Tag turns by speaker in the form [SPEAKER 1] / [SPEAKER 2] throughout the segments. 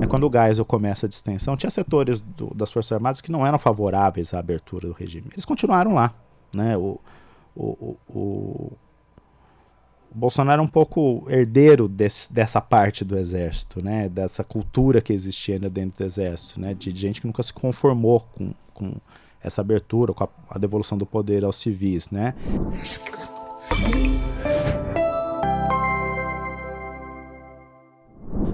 [SPEAKER 1] Quando o Geisel começa a distensão, tinha setores das Forças Armadas que não eram favoráveis à abertura do regime. Eles continuaram lá, né? O Bolsonaro é um pouco herdeiro dessa parte do Exército, né? Dessa cultura que existia ainda dentro do Exército, né? De gente que nunca se conformou com essa abertura, com a devolução do poder aos civis, né?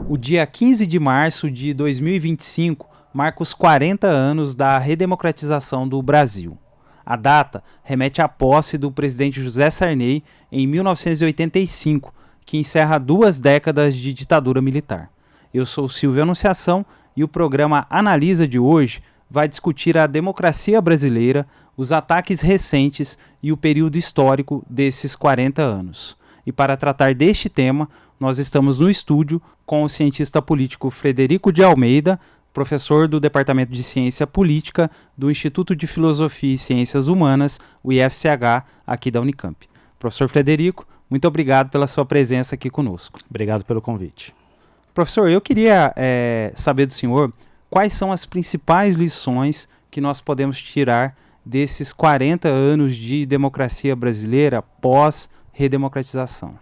[SPEAKER 2] O dia 15 de março de 2025 marca os 40 anos da redemocratização do Brasil. A data remete à posse do presidente José Sarney em 1985, que encerra 2 décadas de ditadura militar. Eu sou Silvio Anunciação e o programa Analisa de hoje vai discutir a democracia brasileira, os ataques recentes e o período histórico desses 40 anos. E para tratar deste tema, nós estamos no estúdio com o cientista político Frederico de Almeida, professor do Departamento de Ciência Política do Instituto de Filosofia e Ciências Humanas, o IFCH, aqui da Unicamp. Professor Frederico, muito obrigado pela sua presença aqui conosco.
[SPEAKER 1] Obrigado pelo convite.
[SPEAKER 2] Professor, eu queria saber do senhor quais são as principais lições que nós podemos tirar desses 40 anos de democracia brasileira pós-redemocratização.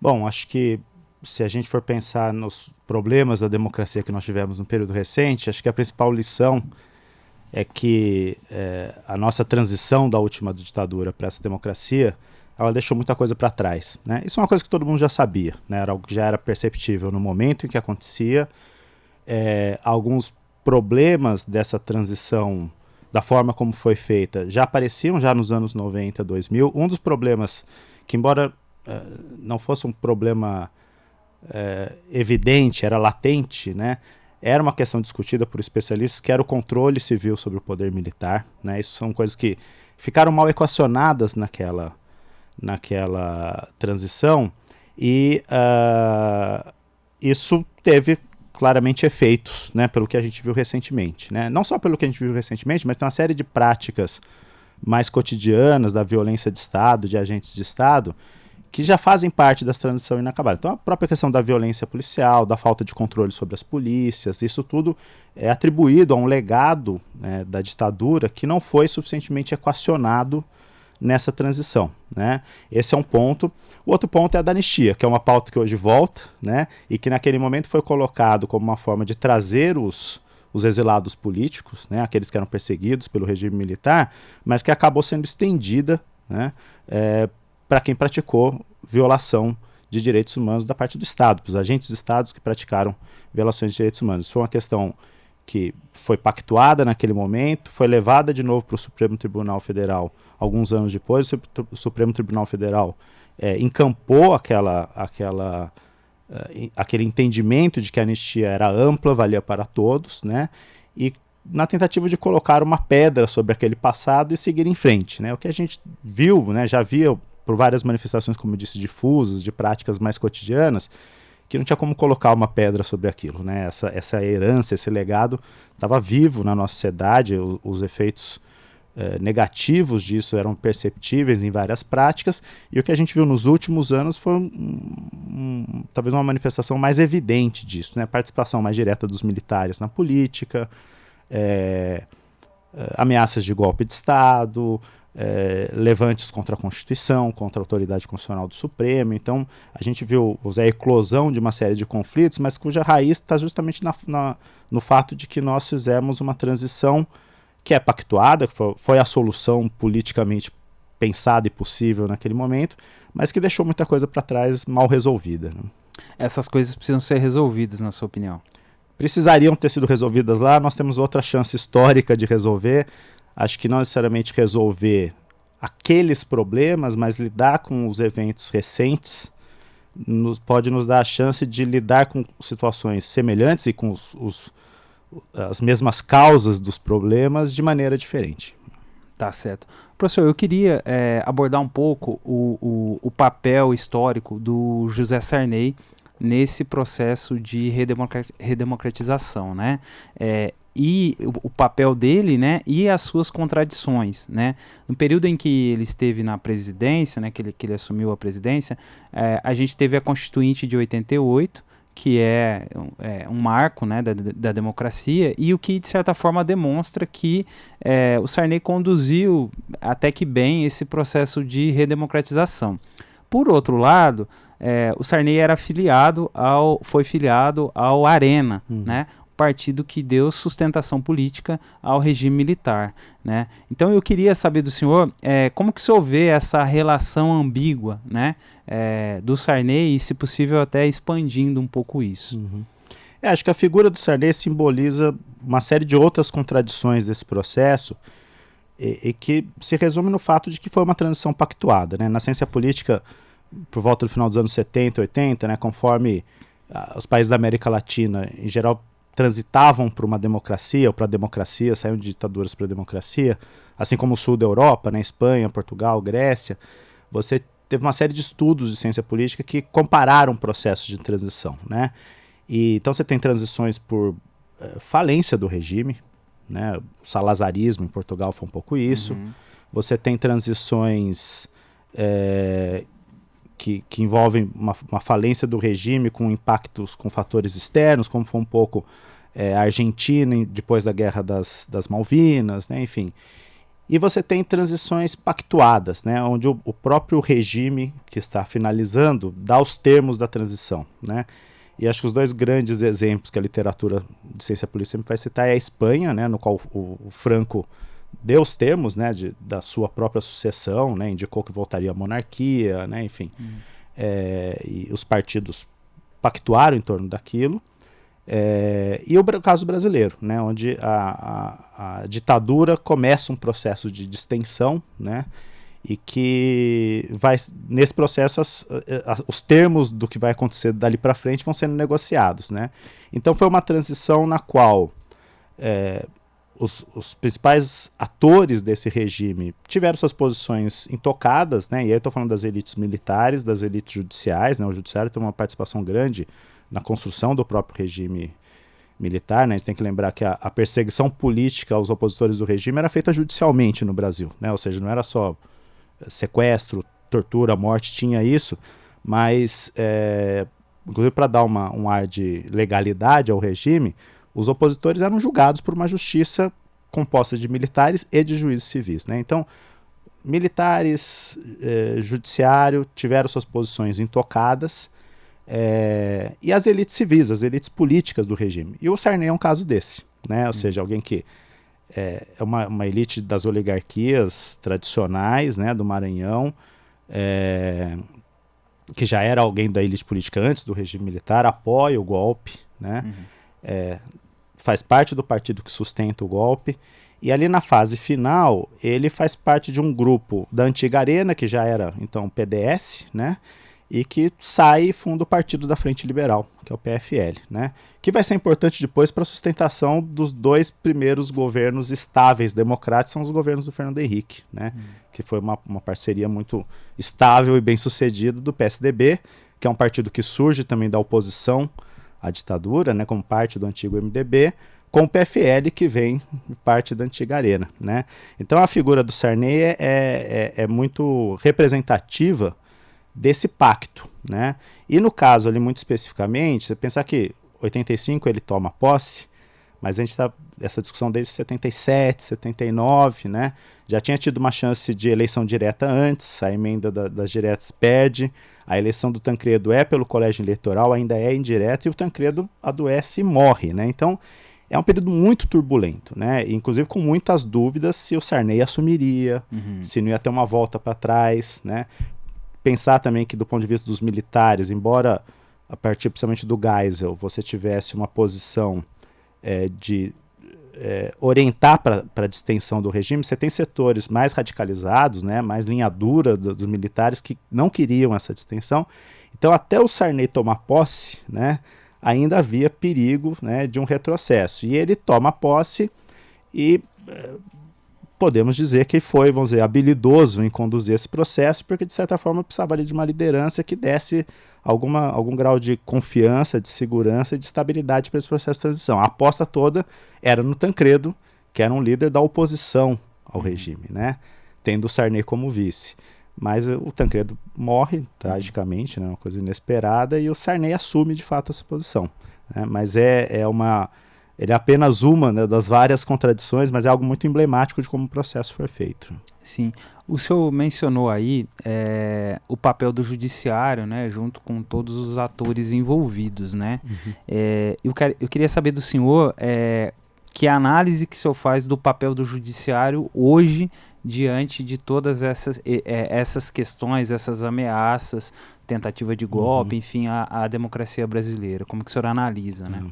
[SPEAKER 1] Bom, acho que se a gente for pensar nos problemas da democracia que nós tivemos no período recente, acho que a principal lição é que a nossa transição da última ditadura para essa democracia, ela deixou muita coisa para trás, né? Isso é uma coisa que todo mundo já sabia, né? Era algo que já era perceptível no momento em que acontecia. Alguns problemas dessa transição, da forma como foi feita, já apareciam já nos anos 90, 2000. Um dos problemas que, embora não fosse um problema evidente, era latente, né? Era uma questão discutida por especialistas, que era o controle civil sobre o poder militar, né? Isso são coisas que ficaram mal equacionadas naquela transição, e isso teve claramente efeitos, né, pelo que a gente viu recentemente, né? Não só pelo que a gente viu recentemente, mas tem uma série de práticas mais cotidianas da violência de Estado, de agentes de Estado, que já fazem parte dessa transição inacabada. Então, a própria questão da violência policial, da falta de controle sobre as polícias, isso tudo é atribuído a um legado, né, da ditadura que não foi suficientemente equacionado nessa transição, né? Esse é um ponto. O outro ponto é a da anistia, que é uma pauta que hoje volta, né, e que naquele momento foi colocado como uma forma de trazer os exilados políticos, né, aqueles que eram perseguidos pelo regime militar, mas que acabou sendo estendida, né, para quem praticou violação de direitos humanos da parte do Estado, para os agentes de Estados que praticaram violações de direitos humanos. Isso foi uma questão que foi pactuada naquele momento, foi levada de novo para o Supremo Tribunal Federal alguns anos depois. O Supremo Tribunal Federal encampou aquele entendimento de que a anistia era ampla, valia para todos, né? E na tentativa de colocar uma pedra sobre aquele passado e seguir em frente, né? O que a gente viu, né, já via por várias manifestações, como eu disse, difusas, de práticas mais cotidianas, que não tinha como colocar uma pedra sobre aquilo, né? Essa herança, esse legado estava vivo na nossa sociedade, os efeitos negativos disso eram perceptíveis em várias práticas, e o que a gente viu nos últimos anos foi talvez uma manifestação mais evidente disso, né? Participação mais direta dos militares na política, ameaças de golpe de Estado, levantes contra a Constituição, contra a autoridade constitucional do Supremo. Então a gente viu a eclosão de uma série de conflitos, mas cuja raiz está justamente no fato de que nós fizemos uma transição que é pactuada, que foi a solução politicamente pensada e possível naquele momento, mas que deixou muita coisa para trás mal resolvida, né?
[SPEAKER 2] Essas coisas precisam ser resolvidas, na sua opinião?
[SPEAKER 1] Precisariam ter sido resolvidas lá. Nós temos outra chance histórica de resolver. Acho que não necessariamente resolver aqueles problemas, mas lidar com os eventos recentes pode nos dar a chance de lidar com situações semelhantes e com as mesmas causas dos problemas de maneira diferente.
[SPEAKER 2] Tá certo. Professor, eu queria abordar um pouco o papel histórico do José Sarney nesse processo de redemocratização, né? E o papel dele, né, e as suas contradições, né? No período em que ele esteve na presidência, né, que ele assumiu a presidência, a gente teve a Constituinte de 88, que é um marco, né, da democracia, e o que, de certa forma, demonstra que o Sarney conduziu até que bem esse processo de redemocratização. Por outro lado, o Sarney foi filiado ao Arena, né, partido que deu sustentação política ao regime militar, né? Então eu queria saber do senhor como que o senhor vê essa relação ambígua, né, do Sarney e, se possível, até expandindo um pouco isso.
[SPEAKER 1] Acho que a figura do Sarney simboliza uma série de outras contradições desse processo e que se resume no fato de que foi uma transição pactuada, né? Na ciência política, por volta do final dos anos 70, 80, né, conforme os países da América Latina, em geral, transitavam para uma democracia ou para a democracia, saíam de ditaduras para a democracia, assim como o sul da Europa, né, Espanha, Portugal, Grécia, você teve uma série de estudos de ciência política que compararam processos de transição, né? E então você tem transições por falência do regime, né? O salazarismo em Portugal foi um pouco isso. Você tem transições que envolvem uma falência do regime com impactos, com fatores externos, como foi um pouco a Argentina depois da Guerra das Malvinas, né, enfim. E você tem transições pactuadas, né, onde o próprio regime que está finalizando dá os termos da transição, né. E acho que os dois grandes exemplos que a literatura de ciência política sempre vai citar é a Espanha, né, no qual o Franco deu os termos, né, da sua própria sucessão, né, indicou que voltaria à monarquia, né, enfim. E os partidos pactuaram em torno daquilo. E o caso brasileiro, né, onde a ditadura começa um processo de distensão, né, e que vai, nesse processo os termos do que vai acontecer dali para frente vão sendo negociados, né. Então foi uma transição na qual os principais atores desse regime tiveram suas posições intocadas, né, e aí eu estou falando das elites militares, das elites judiciais, né, o judiciário tem uma participação grande na construção do próprio regime militar, né? A gente tem que lembrar que a perseguição política aos opositores do regime era feita judicialmente no Brasil, né? Ou seja, não era só sequestro, tortura, morte, tinha isso, mas inclusive para dar um ar de legalidade ao regime, os opositores eram julgados por uma justiça composta de militares e de juízes civis, né? Então, militares, judiciário tiveram suas posições intocadas, e as elites civis, as elites políticas do regime. E o Sarney é um caso desse, né? Ou seja, alguém que é uma elite das oligarquias tradicionais, né, do Maranhão, que já era alguém da elite política antes do regime militar, apoia o golpe, né? Faz parte do partido que sustenta o golpe. E ali na fase final, ele faz parte de um grupo da antiga Arena, que já era então o PDS, né? E que sai e funda o Partido da Frente Liberal, que é o PFL, né? Que vai ser importante depois para a sustentação dos dois primeiros governos estáveis democráticos, são os governos do Fernando Henrique, né? Que foi uma parceria muito estável e bem sucedida do PSDB, que é um partido que surge também da oposição à ditadura, né? Como parte do antigo MDB, com o PFL, que vem parte da antiga Arena, né? Então a figura do Sarney é muito representativa desse pacto, né? E no caso ali, muito especificamente, você pensar que 85 ele toma posse, mas a gente está essa discussão desde 77, 79, né? Já tinha tido uma chance de eleição direta antes, a emenda das diretas perde, a eleição do Tancredo é pelo colégio eleitoral, ainda é indireta, e o Tancredo adoece e morre, né? Então é um período muito turbulento, né? Inclusive com muitas dúvidas se o Sarney assumiria, se não ia ter uma volta para trás, né? Pensar também que do ponto de vista dos militares, embora a partir principalmente do Geisel você tivesse uma posição de orientar para a distensão do regime, você tem setores mais radicalizados, né, mais linha dura dos militares que não queriam essa distensão. Então até o Sarney tomar posse, né, ainda havia perigo, né, de um retrocesso. E ele toma posse e podemos dizer que foi, vamos dizer, habilidoso em conduzir esse processo, porque de certa forma precisava ali de uma liderança que desse algum grau de confiança, de segurança e de estabilidade para esse processo de transição. A aposta toda era no Tancredo, que era um líder da oposição ao regime, né? Tendo o Sarney como vice. Mas o Tancredo morre, tragicamente, né, uma coisa inesperada, e o Sarney assume de fato essa posição. Né, mas ele é apenas uma, né, das várias contradições, mas é algo muito emblemático de como o processo foi feito.
[SPEAKER 2] Sim. O senhor mencionou aí o papel do judiciário, né, junto com todos os atores envolvidos, né?
[SPEAKER 1] Uhum.
[SPEAKER 2] Eu queria saber do senhor que análise que o senhor faz do papel do judiciário hoje diante de todas essas questões, essas ameaças, tentativa de golpe, enfim, a democracia brasileira. Como que o senhor analisa, né?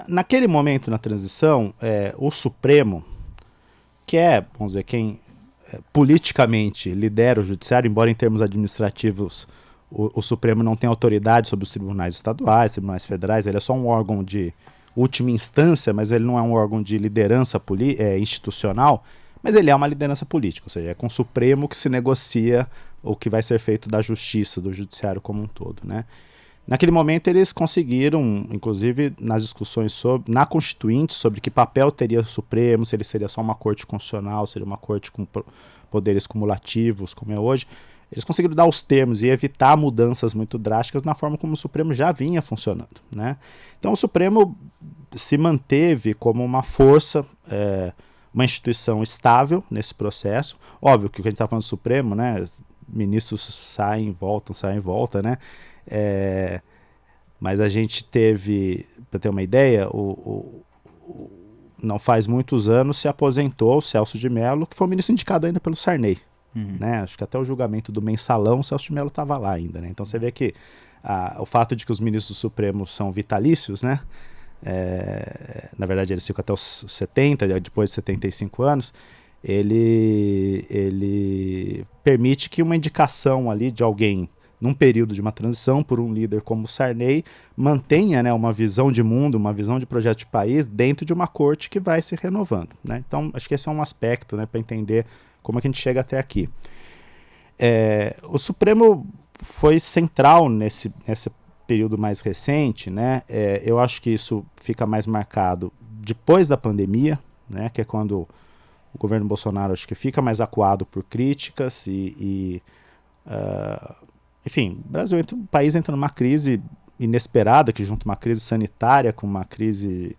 [SPEAKER 1] Naquele momento na transição, o Supremo, que é, vamos dizer, quem politicamente lidera o judiciário, embora em termos administrativos o Supremo não tenha autoridade sobre os tribunais estaduais, tribunais federais, ele é só um órgão de última instância, mas ele não é um órgão de liderança institucional, mas ele é uma liderança política, ou seja, é com o Supremo que se negocia o que vai ser feito da justiça, do judiciário como um todo, né? Naquele momento eles conseguiram, inclusive nas discussões na Constituinte, sobre que papel teria o Supremo, se ele seria só uma corte constitucional, seria uma corte com poderes cumulativos, como é hoje, eles conseguiram dar os termos e evitar mudanças muito drásticas na forma como o Supremo já vinha funcionando, né? Então o Supremo se manteve como uma força, uma instituição estável nesse processo. Óbvio que o que a gente está falando do Supremo, né? Ministros saem, voltam, né? Mas a gente teve, para ter uma ideia, não faz muitos anos se aposentou o Celso de Mello, que foi um ministro indicado ainda pelo Sarney. Né? Acho que até o julgamento do mensalão o Celso de Mello estava lá ainda. Né? Então você vê que o fato de que os ministros do Supremo são vitalícios, né? Na verdade eles ficam até os 70, depois de 75 anos, ele permite que uma indicação ali de alguém num período de uma transição por um líder como o Sarney mantenha, né, uma visão de mundo, uma visão de projeto de país dentro de uma corte que vai se renovando. Né? Então acho que esse é um aspecto, né, para entender como é que a gente chega até aqui. O Supremo foi central nesse período mais recente, né? Eu acho que isso fica mais marcado depois da pandemia, né? Que é quando o governo Bolsonaro acho que fica mais acuado por críticas enfim, o país entra numa crise inesperada, que junta uma crise sanitária com uma crise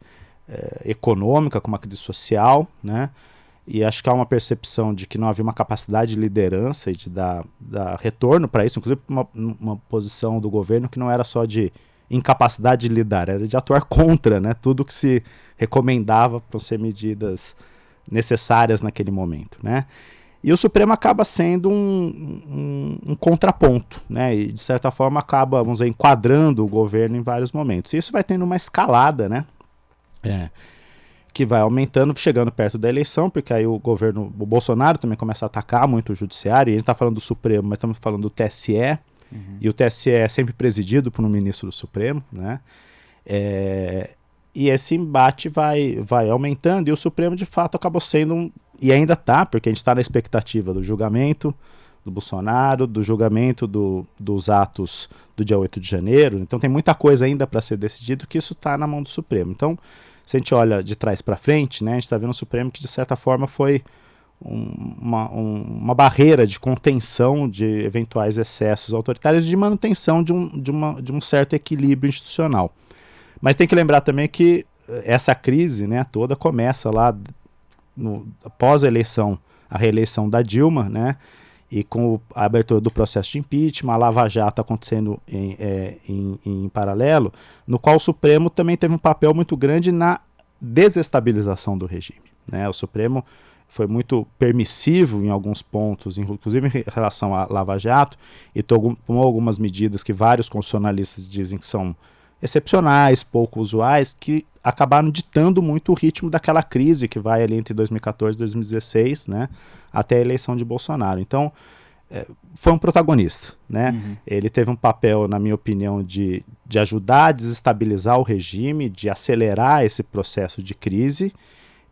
[SPEAKER 1] econômica, com uma crise social, né? E acho que há uma percepção de que não havia uma capacidade de liderança e de dar retorno para isso, inclusive uma posição do governo que não era só de incapacidade de lidar, era de atuar contra, né, tudo que se recomendava para ser medidas necessárias naquele momento, né? E o Supremo acaba sendo um contraponto, né? E de certa forma acaba, vamos dizer, enquadrando o governo em vários momentos. E isso vai tendo uma escalada, né? Que vai aumentando, chegando perto da eleição, porque aí o Bolsonaro também começa a atacar muito o judiciário, e a gente está falando do Supremo, mas estamos falando do TSE, e o TSE é sempre presidido por um ministro do Supremo, né? E esse embate vai aumentando, e o Supremo de fato acabou sendo, e ainda está, porque a gente está na expectativa do julgamento do Bolsonaro, do julgamento dos atos do dia 8 de janeiro, então tem muita coisa ainda para ser decidido, que isso está na mão do Supremo. Então, se a gente olha de trás para frente, né, a gente está vendo um Supremo que, de certa forma, foi uma barreira de contenção de eventuais excessos autoritários e de manutenção de um certo equilíbrio institucional. Mas tem que lembrar também que essa crise, né, toda começa lá após a eleição, a reeleição da Dilma, né, e com a abertura do processo de impeachment, a Lava Jato acontecendo em paralelo, no qual o Supremo também teve um papel muito grande na desestabilização do regime. Né? O Supremo foi muito permissivo em alguns pontos, inclusive em relação à Lava Jato, e tomou algumas medidas que vários constitucionalistas dizem que são excepcionais, pouco usuais, que acabaram ditando muito o ritmo daquela crise que vai ali entre 2014 e 2016, né, até a eleição de Bolsonaro. Então, foi um protagonista, né? Ele teve um papel, na minha opinião, de ajudar a desestabilizar o regime, de acelerar esse processo de crise,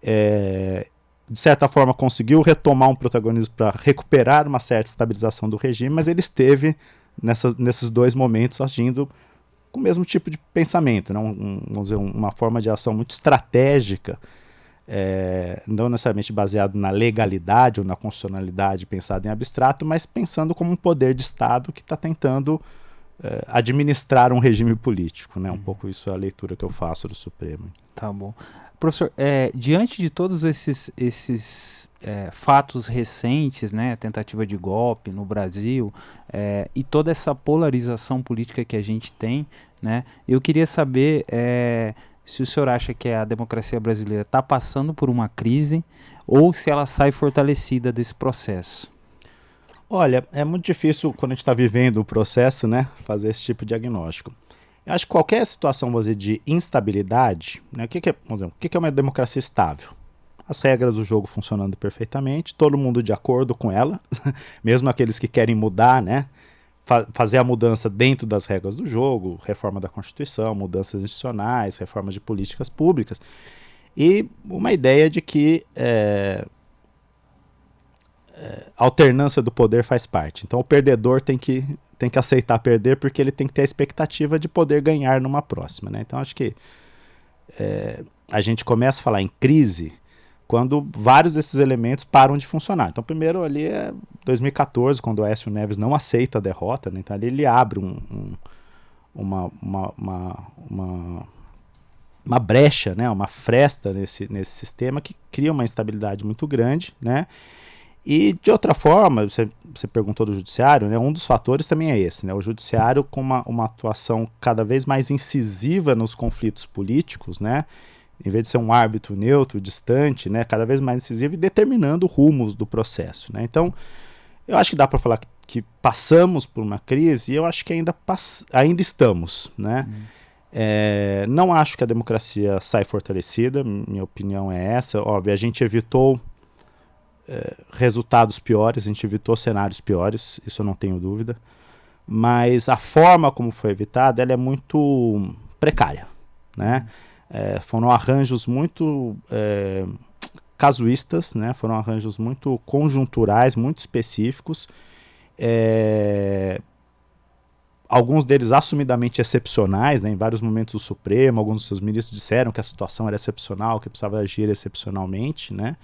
[SPEAKER 1] de certa forma conseguiu retomar um protagonismo para recuperar uma certa estabilização do regime, mas ele esteve nesses dois momentos agindo com o mesmo tipo de pensamento, né? Vamos dizer, uma forma de ação muito estratégica, não necessariamente baseado na legalidade ou na constitucionalidade pensado em abstrato, mas pensando como um poder de Estado que está tentando administrar um regime político, né? Um pouco isso é a leitura que eu faço do Supremo.
[SPEAKER 2] Tá bom. Professor, diante de todos esses fatos recentes, né, tentativa de golpe no Brasil, e toda essa polarização política que a gente tem, né, eu queria saber se o senhor acha que a democracia brasileira está passando por uma crise ou se ela sai fortalecida desse processo.
[SPEAKER 1] Olha, é muito difícil quando a gente está vivendo o processo, né, fazer esse tipo de diagnóstico. Eu acho que qualquer situação, vamos dizer, de instabilidade, né, o que é uma democracia estável? As regras do jogo funcionando perfeitamente, todo mundo de acordo com ela, mesmo aqueles que querem mudar, né, fazer a mudança dentro das regras do jogo, reforma da Constituição, mudanças institucionais, reforma de políticas públicas, e uma ideia de que a alternância do poder faz parte. Então o perdedor tem que aceitar perder porque ele tem que ter a expectativa de poder ganhar numa próxima, né? Então acho que a gente começa a falar em crise quando vários desses elementos param de funcionar. Então primeiro ali é 2014, quando o Aécio Neves não aceita a derrota, né? Então ali ele abre uma brecha, né? Uma fresta nesse sistema que cria uma instabilidade muito grande, né? E, de outra forma, você perguntou do judiciário, né, um dos fatores também é esse, né, o judiciário com uma atuação cada vez mais incisiva nos conflitos políticos, né, em vez de ser um árbitro neutro, distante, né, cada vez mais incisivo e determinando rumos do processo, né. Então, eu acho que dá para falar que passamos por uma crise e eu acho que ainda estamos, né. Não acho que a democracia sai fortalecida, minha opinião é essa. Óbvio, a gente evitou resultados piores, a gente evitou cenários piores, isso eu não tenho dúvida, mas a forma como foi evitada, ela é muito precária, né? Foram arranjos muito casuístas, né? Foram arranjos muito conjunturais, muito específicos, alguns deles assumidamente excepcionais, né? Em vários momentos do Supremo, alguns dos seus ministros disseram que a situação era excepcional, que precisava agir excepcionalmente, né?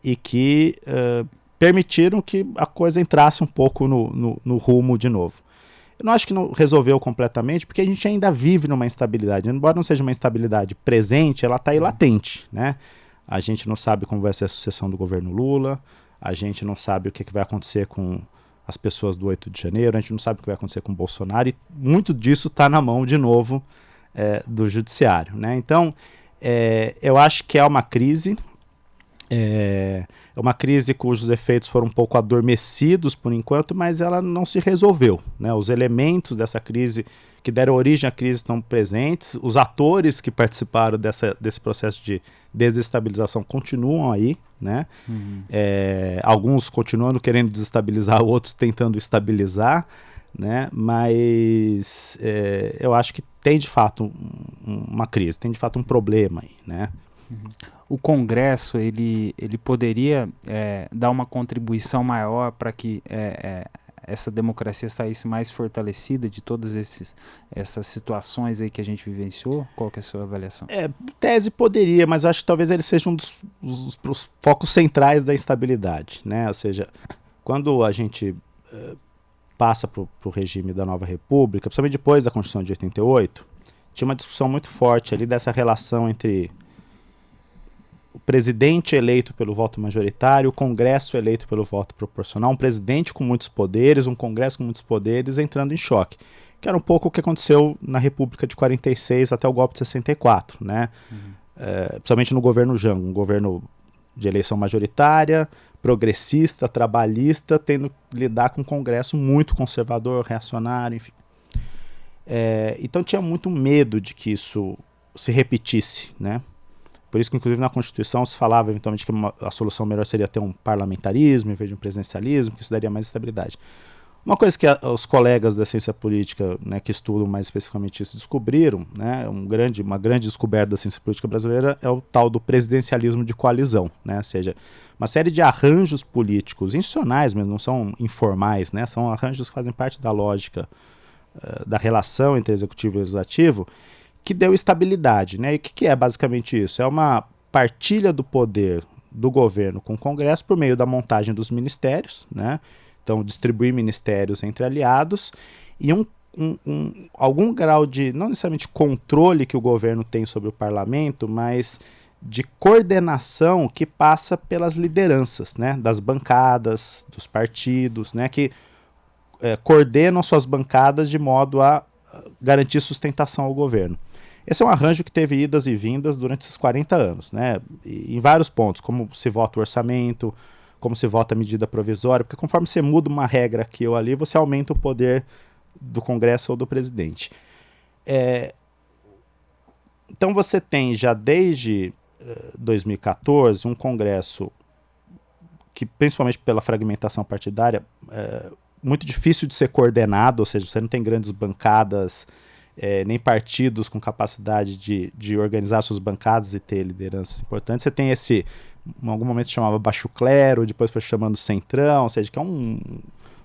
[SPEAKER 1] E que permitiram que a coisa entrasse um pouco no rumo de novo. Eu não acho que não resolveu completamente, porque a gente ainda vive numa instabilidade. Embora não seja uma instabilidade presente, ela está aí latente, né? A gente não sabe como vai ser a sucessão do governo Lula, a gente não sabe o que vai acontecer com as pessoas do 8 de janeiro, a gente não sabe o que vai acontecer com o Bolsonaro, e muito disso está na mão, de novo, do judiciário, né? Então, eu acho que é uma crise. É uma crise cujos efeitos foram um pouco adormecidos por enquanto, mas ela não se resolveu, né? Os elementos dessa crise que deram origem à crise estão presentes, os atores que participaram desse processo de desestabilização continuam aí, né? Alguns continuando querendo desestabilizar, outros tentando estabilizar, né? Mas eu acho que tem de fato uma crise, tem de fato um problema aí, né?
[SPEAKER 2] O Congresso ele poderia dar uma contribuição maior para que essa democracia saísse mais fortalecida de todas essas situações aí que a gente vivenciou? Qual que é a sua avaliação?
[SPEAKER 1] Tese poderia, mas acho que talvez ele seja um dos focos centrais da instabilidade, né? Ou seja, quando a gente passa para o regime da Nova República, principalmente depois da Constituição de 88, tinha uma discussão muito forte ali dessa relação entre o presidente eleito pelo voto majoritário, o Congresso eleito pelo voto proporcional, um presidente com muitos poderes, um Congresso com muitos poderes entrando em choque, que era um pouco o que aconteceu na República de 46 até o golpe de 64, né? Principalmente no governo Jango, um governo de eleição majoritária, progressista, trabalhista, tendo que lidar com um Congresso muito conservador, reacionário, enfim. Então tinha muito medo de que isso se repetisse, né? Por isso que, inclusive, na Constituição se falava, eventualmente, que a solução melhor seria ter um parlamentarismo em vez de um presidencialismo, que isso daria mais estabilidade. Uma coisa que os colegas da ciência política, né, que estudam mais especificamente isso, descobriram, né, uma grande descoberta da ciência política brasileira é o tal do presidencialismo de coalizão, né, ou seja, uma série de arranjos políticos, institucionais mesmo, não são informais, né, são arranjos que fazem parte da lógica da relação entre executivo e legislativo, que deu estabilidade, né? E o que é basicamente isso? É uma partilha do poder do governo com o Congresso por meio da montagem dos ministérios, né? Então, distribuir ministérios entre aliados e algum grau de, não necessariamente controle que o governo tem sobre o parlamento, mas de coordenação que passa pelas lideranças, né? Das bancadas, dos partidos, né? Que coordenam suas bancadas de modo a garantir sustentação ao governo. Esse é um arranjo que teve idas e vindas durante esses 40 anos, né? Em vários pontos, como se vota o orçamento, como se vota a medida provisória, porque conforme você muda uma regra aqui ou ali, você aumenta o poder do Congresso ou do presidente. Então você tem já desde 2014 um Congresso que, principalmente pela fragmentação partidária, muito difícil de ser coordenado, ou seja, você não tem grandes bancadas, nem partidos com capacidade de organizar suas bancadas e ter lideranças importantes. Você tem esse, em algum momento se chamava baixo clero, depois foi chamando centrão, ou seja, que é um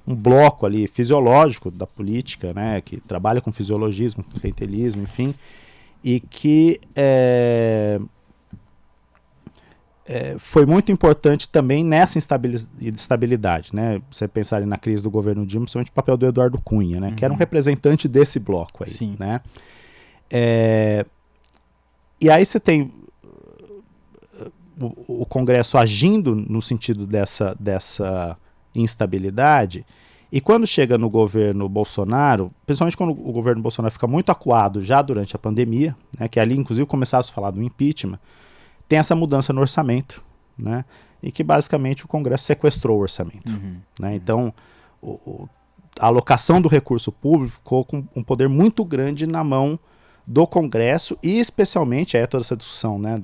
[SPEAKER 1] bloco ali fisiológico da política, né, que trabalha com fisiologismo, com clientelismo, enfim, e que foi muito importante também nessa instabilidade, né? Você pensar na crise do governo Dilma, principalmente o papel do Eduardo Cunha, né? Que era um representante desse bloco aí.
[SPEAKER 2] Sim.
[SPEAKER 1] Né? E aí você tem o Congresso agindo no sentido dessa instabilidade, e quando chega no governo Bolsonaro, principalmente quando o governo Bolsonaro fica muito acuado já durante a pandemia, né? Que ali inclusive começava a se falar do impeachment, tem essa mudança no orçamento, né? E que basicamente o Congresso sequestrou o orçamento. Né? Então, a alocação do recurso público ficou com um poder muito grande na mão do Congresso e especialmente, toda essa discussão, né,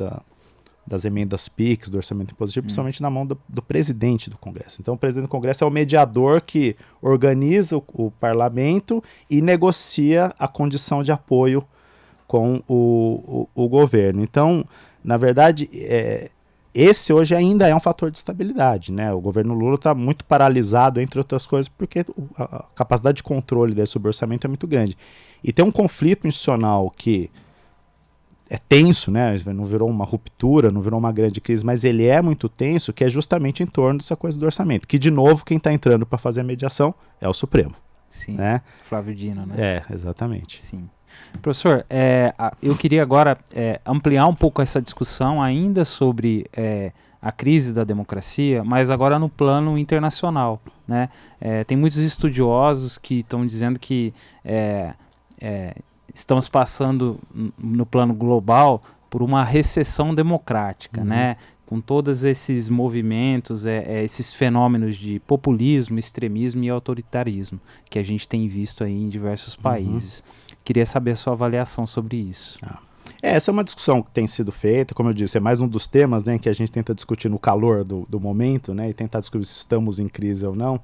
[SPEAKER 1] das emendas PIX, do orçamento impositivo, principalmente na mão do presidente do Congresso. Então o presidente do Congresso é o mediador que organiza o parlamento e negocia a condição de apoio com o governo. Então, na verdade, esse hoje ainda é um fator de estabilidade, né? O governo Lula está muito paralisado, entre outras coisas, porque a capacidade de controle dele sobre o orçamento é muito grande. E tem um conflito institucional que é tenso, né? Não virou uma ruptura, não virou uma grande crise, mas ele é muito tenso, que é justamente em torno dessa coisa do orçamento. Que, de novo, quem está entrando para fazer a mediação é o Supremo.
[SPEAKER 2] Sim,
[SPEAKER 1] né?
[SPEAKER 2] Flávio Dino, né?
[SPEAKER 1] Exatamente.
[SPEAKER 2] Sim. Professor, eu queria agora ampliar um pouco essa discussão ainda sobre a crise da democracia, mas agora no plano internacional, né? Tem muitos estudiosos que estão dizendo que estamos passando no plano global por uma recessão democrática, né? Com todos esses movimentos, esses fenômenos de populismo, extremismo e autoritarismo que a gente tem visto aí em diversos países. Queria saber a sua avaliação sobre isso.
[SPEAKER 1] Essa é uma discussão que tem sido feita, como eu disse, é mais um dos temas, né, que a gente tenta discutir no calor do momento, né, e tentar descobrir se estamos em crise ou não.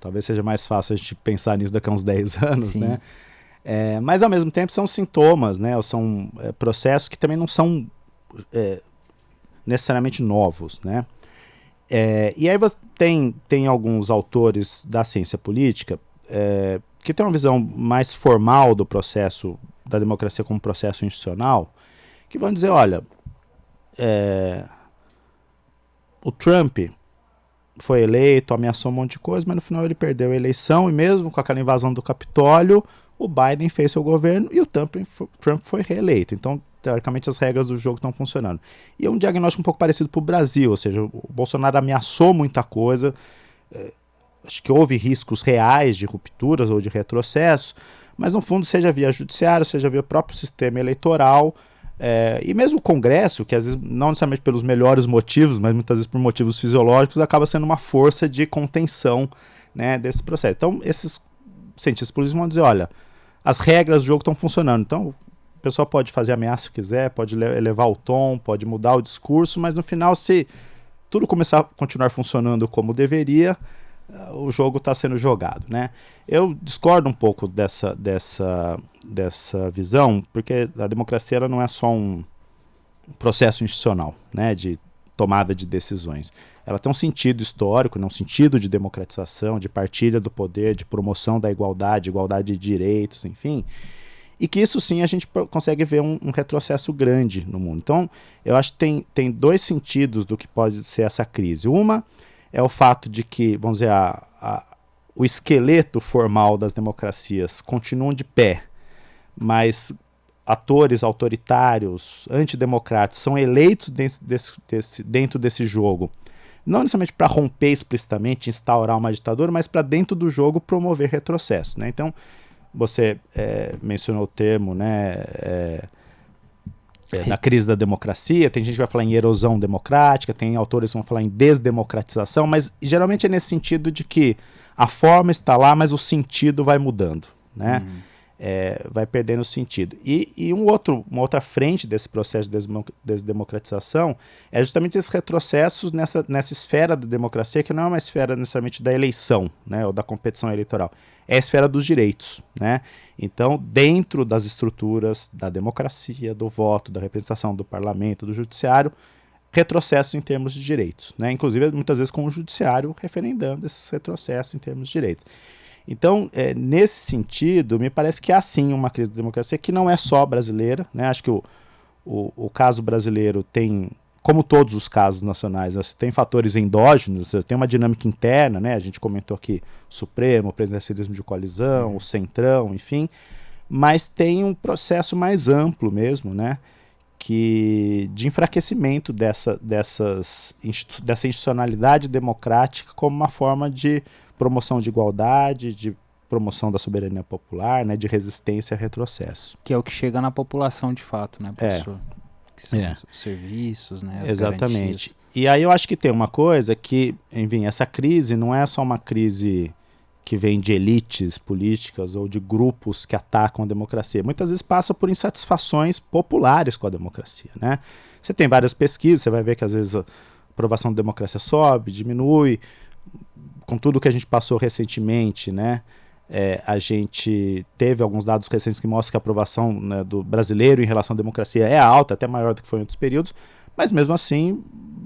[SPEAKER 1] Talvez seja mais fácil a gente pensar nisso daqui a uns 10 anos,
[SPEAKER 2] Sim.
[SPEAKER 1] né? Mas, ao mesmo tempo, são sintomas, né, ou são processos que também não são necessariamente novos, né? E aí você tem alguns autores da ciência política que tem uma visão mais formal do processo da democracia como processo institucional, que vão dizer, olha, o Trump foi eleito, ameaçou um monte de coisa, mas no final ele perdeu a eleição, e mesmo com aquela invasão do Capitólio, o Biden fez seu governo e o Trump foi reeleito. Então, teoricamente, as regras do jogo estão funcionando. E é um diagnóstico um pouco parecido para o Brasil, ou seja, o Bolsonaro ameaçou muita coisa, acho que houve riscos reais de rupturas ou de retrocesso, mas no fundo, seja via judiciário, seja via próprio sistema eleitoral, e mesmo o Congresso, que às vezes não necessariamente pelos melhores motivos, mas muitas vezes por motivos fisiológicos, acaba sendo uma força de contenção, né, desse processo. Então, esses cientistas políticos vão dizer, olha, as regras do jogo estão funcionando, então o pessoal pode fazer ameaça se quiser, pode elevar o tom, pode mudar o discurso, mas no final, se tudo começar a continuar funcionando como deveria, o jogo está sendo jogado, né? Eu discordo um pouco dessa visão, porque a democracia ela não é só um processo institucional, né, de tomada de decisões. Ela tem um sentido histórico, um sentido de democratização, de partilha do poder, de promoção da igualdade de direitos, enfim. e que isso sim a gente consegue ver um retrocesso grande no mundo. Então, eu acho que tem dois sentidos do que pode ser essa crise. Uma é o fato de que, vamos dizer, o esqueleto formal das democracias continuam de pé, mas atores autoritários, antidemocráticos, são eleitos dentro desse jogo, não necessariamente para romper explicitamente, instaurar uma ditadura, mas para dentro do jogo promover retrocesso, né? Então, você mencionou o termo, né, na crise da democracia, tem gente que vai falar em erosão democrática, tem autores que vão falar em desdemocratização, mas geralmente é nesse sentido de que a forma está lá, mas o sentido vai mudando, né? Vai perdendo sentido. E uma outra frente desse processo de desdemocratização é justamente esses retrocessos nessa esfera da democracia, que não é uma esfera necessariamente da eleição, né, ou da competição eleitoral, é a esfera dos direitos, né? Então, dentro das estruturas da democracia, do voto, da representação do parlamento, do judiciário, retrocesso em termos de direitos, né? Inclusive, muitas vezes com o judiciário referendando esses retrocessos em termos de direitos. Então, nesse sentido, me parece que há sim uma crise da democracia que não é só brasileira, né? Acho que o caso brasileiro tem, como todos os casos nacionais, né, tem fatores endógenos, tem uma dinâmica interna, né? A gente comentou aqui o Supremo, o presidencialismo de coalizão, o Centrão, enfim, mas tem um processo mais amplo mesmo, né? De enfraquecimento dessa institucionalidade democrática como uma forma de promoção de igualdade, de promoção da soberania popular, né, de resistência a retrocesso.
[SPEAKER 2] Que é o que chega na população de fato, né, professor? Que são os serviços, né, as
[SPEAKER 1] exatamente.
[SPEAKER 2] Garantias.
[SPEAKER 1] E aí eu acho que tem uma coisa que, enfim, essa crise não é só uma crise que vem de elites políticas ou de grupos que atacam a democracia. Muitas vezes passa por insatisfações populares com a democracia, né? Você tem várias pesquisas, você vai ver que às vezes a aprovação da democracia sobe, diminui. Com tudo que a gente passou recentemente, né, a gente teve alguns dados recentes que mostram que a aprovação, né, do brasileiro em relação à democracia é alta, até maior do que foi em outros períodos, mas mesmo assim,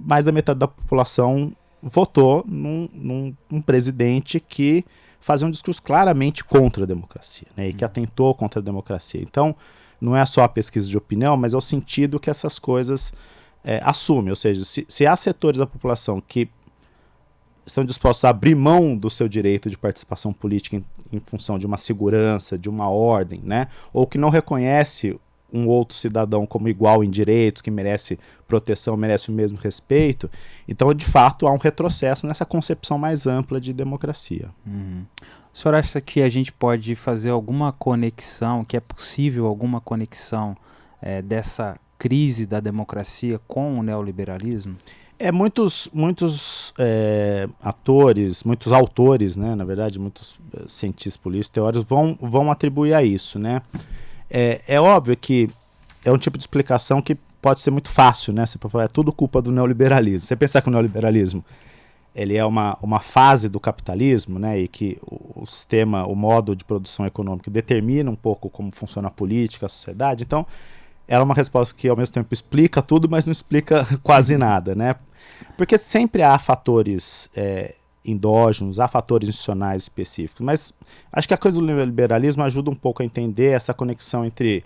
[SPEAKER 1] mais da metade da população votou num presidente que fazia um discurso claramente contra a democracia, né, e que atentou contra a democracia. Então, não é só a pesquisa de opinião, mas é o sentido que essas coisas assumem, ou seja, se há setores da população que estão dispostos a abrir mão do seu direito de participação política em função de uma segurança, de uma ordem, né? Ou que não reconhece um outro cidadão como igual em direitos, que merece proteção, merece o mesmo respeito. Então, de fato, há um retrocesso nessa concepção mais ampla de democracia.
[SPEAKER 2] O senhor acha que a gente pode fazer alguma conexão, que é possível alguma conexão dessa crise da democracia com o neoliberalismo?
[SPEAKER 1] Muitos atores, muitos autores, né, na verdade, muitos cientistas políticos, teóricos vão atribuir a isso, né? É óbvio que é um tipo de explicação que pode ser muito fácil, né? Você pode falar, é tudo culpa do neoliberalismo. Você pensar que o neoliberalismo ele é uma fase do capitalismo, né, e que o sistema, o modo de produção econômica determina um pouco como funciona a política, a sociedade. Então, ela é uma resposta que ao mesmo tempo explica tudo, mas não explica quase nada, né? Porque sempre há fatores endógenos, há fatores institucionais específicos, mas acho que a coisa do neoliberalismo ajuda um pouco a entender essa conexão entre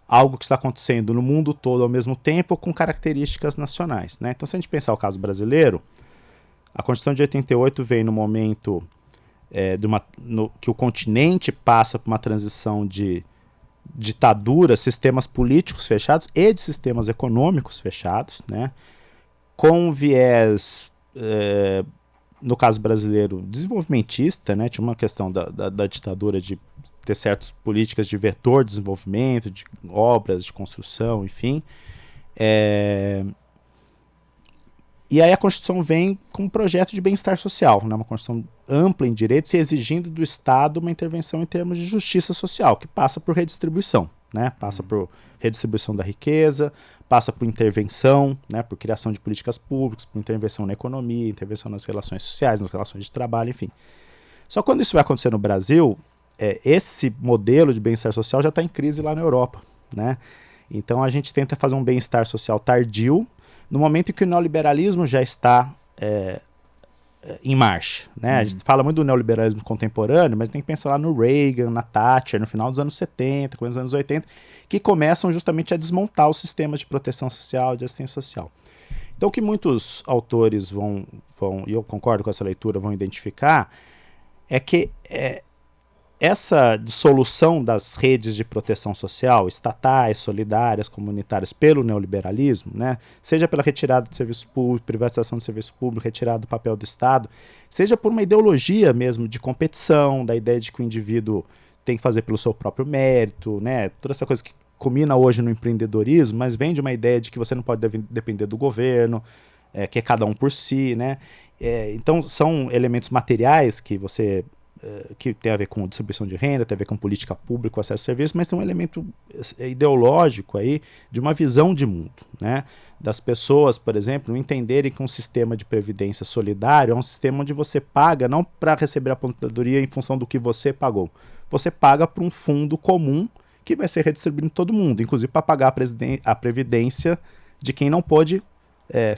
[SPEAKER 1] algo que está acontecendo no mundo todo ao mesmo tempo com características nacionais, né? Então, se a gente pensar o caso brasileiro, a Constituição de 88 vem no momento que o continente passa por uma transição de ditadura, sistemas políticos fechados e de sistemas econômicos fechados, né? Com viés, no caso brasileiro, desenvolvimentista, né? Tinha uma questão da ditadura de ter certas políticas de vetor de desenvolvimento, de obras, de construção, enfim. E aí a Constituição vem com um projeto de bem-estar social, né? Uma Constituição ampla em direitos e exigindo do Estado uma intervenção em termos de justiça social, que passa por redistribuição, né? Passa por redistribuição da riqueza, passa por intervenção, né? Por criação de políticas públicas, por intervenção na economia, intervenção nas relações sociais, nas relações de trabalho, enfim. Só que quando isso vai acontecer no Brasil, esse modelo de bem-estar social já está em crise lá na Europa, né? Então a gente tenta fazer um bem-estar social tardio, no momento em que o neoliberalismo já está em marcha, né? A gente fala muito do neoliberalismo contemporâneo, mas tem que pensar lá no Reagan, na Thatcher, no final dos anos 70, começo dos anos 80, que começam justamente a desmontar os sistemas de proteção social, de assistência social. Então, o que muitos autores vão, e eu concordo com essa leitura, vão identificar, é que essa dissolução das redes de proteção social, estatais, solidárias, comunitárias, pelo neoliberalismo, né, seja pela retirada de serviço público, privatização de serviço público, retirada do papel do Estado, seja por uma ideologia mesmo de competição, da ideia de que o indivíduo tem que fazer pelo seu próprio mérito, né, toda essa coisa que culmina hoje no empreendedorismo, mas vem de uma ideia de que você não pode depender do governo, que é cada um por si, né, então são elementos materiais que você... que tem a ver com distribuição de renda, tem a ver com política pública, acesso a serviços, mas tem um elemento ideológico aí de uma visão de mundo, né? Das pessoas, por exemplo, entenderem que um sistema de previdência solidário é um sistema onde você paga não para receber a aposentadoria em função do que você pagou. Você paga para um fundo comum que vai ser redistribuído em todo mundo, inclusive para pagar a previdência de quem não pode